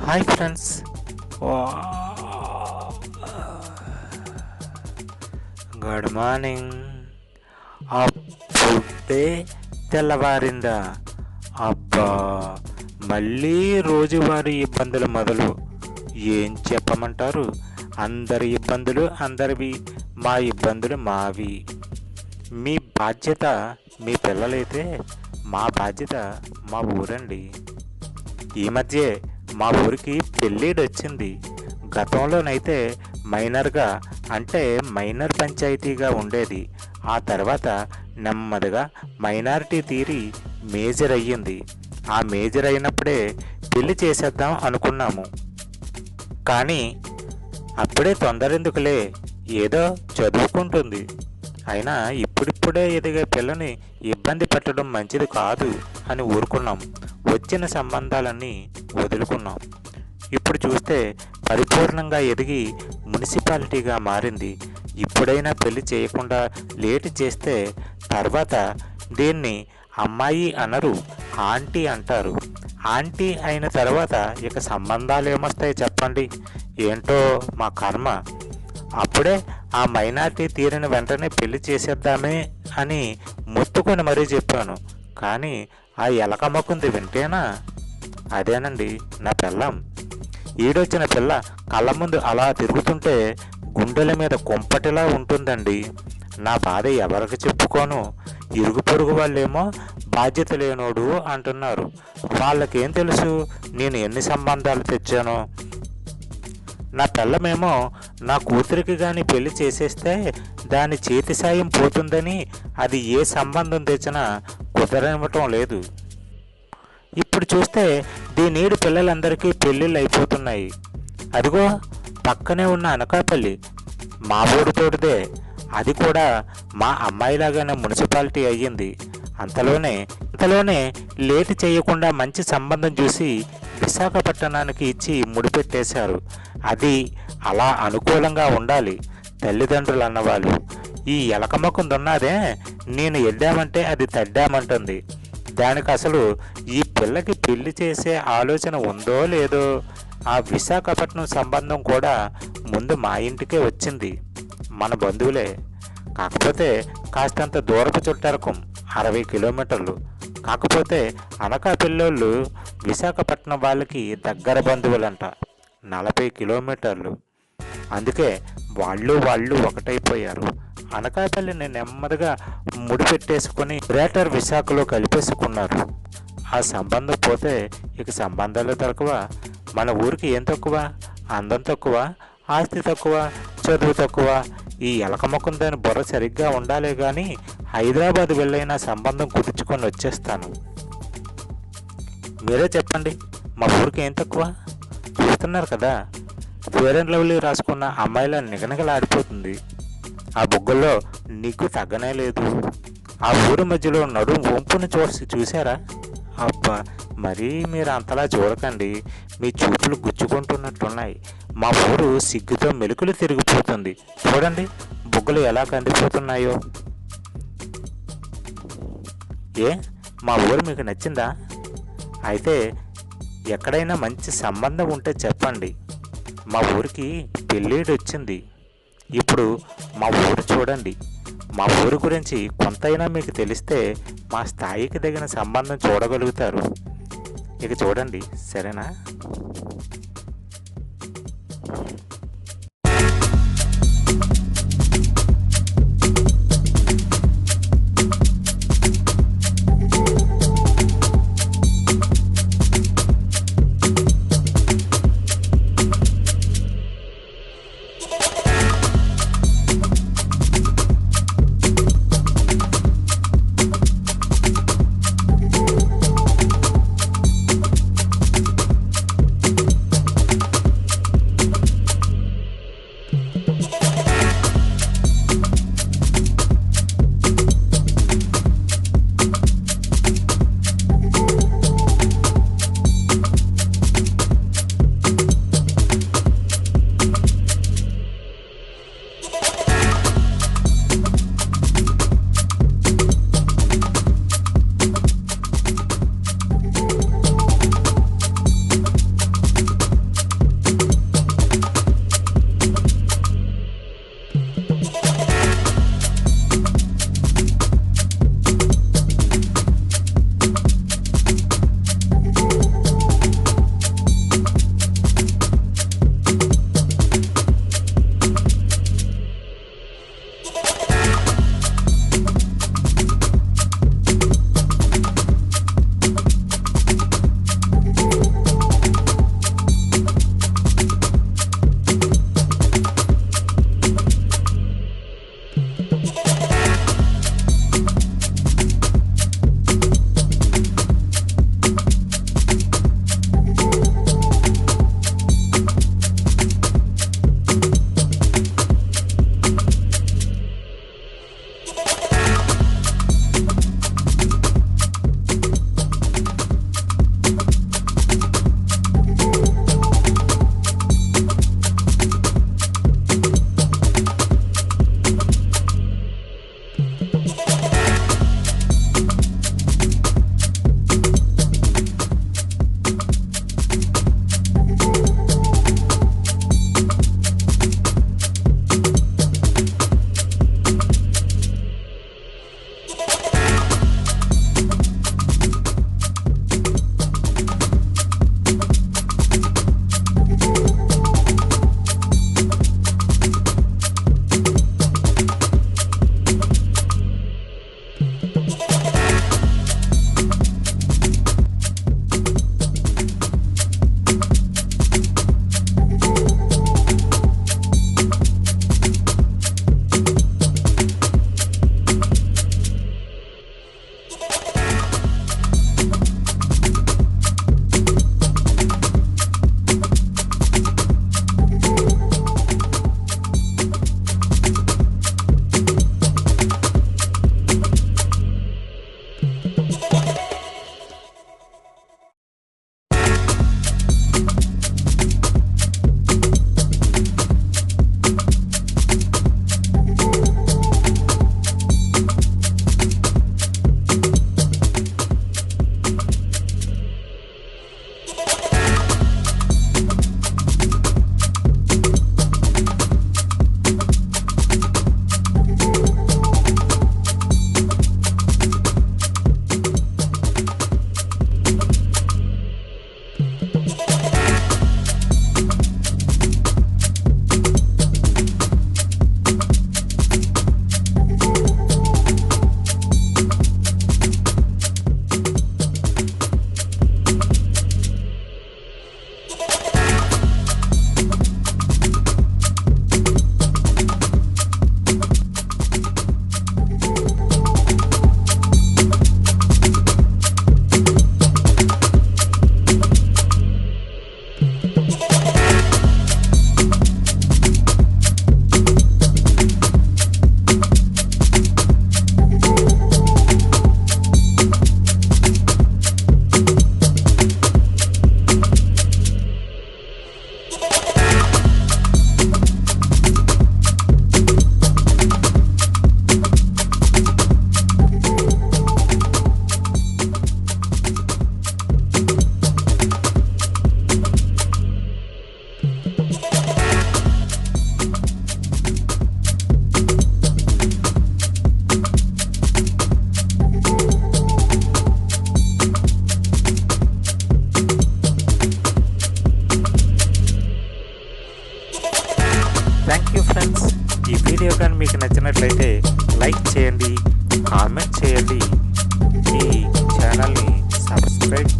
Hi friends. Good morning. అప్పుడే తెల్లవారిందా? అబ్బా, మళ్ళీ రోజువారీ ఇబ్బందులు మొదలు. ఏం చెప్పమంటారు? అందరి ఇబ్బందులు అందరివి, మా ఇబ్బందులు మావి. మీ బాధ్యత మీ పిల్లలైతే మా బాధ్యత మా ఊరండి. ఈ మధ్యే మా ఊరికి పెళ్ళిడు వచ్చింది. గతంలోనైతే మైనర్గా, అంటే మైనర్ పంచాయతీగా ఉండేది. ఆ తర్వాత నెమ్మదిగా మైనారిటీ తీరి మేజర్ అయ్యింది. ఆ మేజర్ అయినప్పుడే పెళ్లి చేసేద్దాం అనుకున్నాము. కానీ అప్పుడే తొందరెందుకులే, ఏదో చదువుకుంటుంది, అయినా ఇప్పుడిప్పుడే ఎదిగే పిల్లని ఇబ్బంది పెట్టడం మంచిది కాదు అని ఊరుకున్నాం. వచ్చిన సంబంధాలన్నీ వదులుకున్నాం. ఇప్పుడు చూస్తే పరిపూర్ణంగా ఎదిగి మున్సిపాలిటీగా మారింది. ఇప్పుడైనా పెళ్లి చేయకుండా లేట్ చేస్తే తర్వాత దీన్ని అమ్మాయి అనరు, ఆంటీ అంటారు. ఆంటీ అయిన తర్వాత ఇక సంబంధాలు ఏమొస్తాయి చెప్పండి? ఏంటో మా కర్మ. అప్పుడే ఆ మైనార్టీ తీరిన వెంటనే పెళ్లి చేసేద్దామే అని మొత్తుకొని మరీ చెప్పాను. కానీ ఆ ఎలకమ్మకుంది వింటేనా? అదేనండి నా పిల్లం. ఈడొచ్చిన పిల్ల కళ్ళ ముందు అలా తిరుగుతుంటే గుండెల మీద కుంపటిలా ఉంటుందండి. నా బాధ ఎవరికి చెప్పుకోను. ఇరుగు పొరుగు వాళ్ళేమో బాధ్యత లేనోడు అంటున్నారు. వాళ్ళకేం తెలుసు నేను ఎన్ని సంబంధాలు తెచ్చానో? నా పిల్లమేమో నా కూతురికి కానీ పెళ్లి చేసేస్తే దాని చేతి సాయం పోతుందని అది ఏ సంబంధం తెచ్చినా కుదరనివ్వటం లేదు. ఇప్పుడు చూస్తే దీనేడు పిల్లలందరికీ పెళ్ళిళ్ళు అయిపోతున్నాయి. అదిగో పక్కనే ఉన్న అనకాపల్లి మా ఊరితోటిదే. అది కూడా మా అమ్మాయిలాగానే మున్సిపాలిటీ అయ్యింది. అంతలోనే లేట్ చేయకుండా మంచి సంబంధం చూసి విశాఖపట్నానికి ఇచ్చి ముడిపెట్టేశారు. అది అలా అనుకూలంగా ఉండాలి తల్లిదండ్రులు అన్నవాళ్ళు. ఈ ఎలకమ్మకుందున్నదే, నేను ఎడ్డామంటే అది తడ్డామంటుంది. దానికి అసలు ఈ పిల్లకి పెళ్లి చేసే ఆలోచన ఉందో లేదో. ఆ విశాఖపట్నం సంబంధం కూడా ముందు మా ఇంటికే వచ్చింది. మన బంధువులే, కాకపోతే కాస్తంత దూరపు చుట్టారకం, 60 కిలోమీటర్లు. కాకపోతే అనకాపల్లోళ్ళు విశాఖపట్నం వాళ్ళకి దగ్గర బంధువులంట, 40 కిలోమీటర్లు. అందుకే వాళ్ళు ఒకటైపోయారు. అనకాపల్లిని నెమ్మదిగా ముడిపెట్టేసుకుని గ్రేటర్ విశాఖలో కలిపేసుకున్నారు. ఆ సంబంధం పోతే ఇక సంబంధాలు తక్కువ. మన ఊరికి ఏం తక్కువ? అందం తక్కువ, ఆస్తి తక్కువ, చదువు తక్కువ. ఈ ఎలకమ్మకుందని బుర్ర సరిగ్గా ఉండాలే కానీ హైదరాబాద్ వెళ్ళైనా సంబంధం కుదుర్చుకొని వచ్చేస్తాను. మీరే చెప్పండి, మా ఊరికి ఏం తక్కువ? చూస్తున్నారు కదా, ఫేర్ అండ్ లవ్లీ రాసుకున్న అమ్మాయిల నిగనగలాడిపోతుంది. ఆ బుగ్గల్లో నీకు తగ్గనే లేదు. ఆ ఊరి మధ్యలో నడుం వంపును చూసారా? అబ్బా, మరీ మీరు అంతలా చూడకండి, మీ చూపులు గుచ్చుకుంటున్నట్టున్నాయి. మా ఊరు సిగ్గుతో మెలుకులు తిరిగిపోతుంది. చూడండి బుగ్గలు ఎలా కందిపోతున్నాయో. మా ఊరు మీకు నచ్చిందా? అయితే ఎక్కడైనా మంచి సంబంధం ఉంటే చెప్పండి. మా ఊరికి పెళ్ళిడు వచ్చింది. ఇప్పుడు మా ఊరు చూడండి. మా ఊరు గురించి కొంతైనా మీకు తెలిస్తే మా స్థాయికి తగిన సంబంధం చూడగలుగుతారు. ఇక చూడండి, సరేనా? లైక్ చేయండి, కామెంట్ చేయండి, ఈ ఛానల్ని సబ్స్క్రైబ్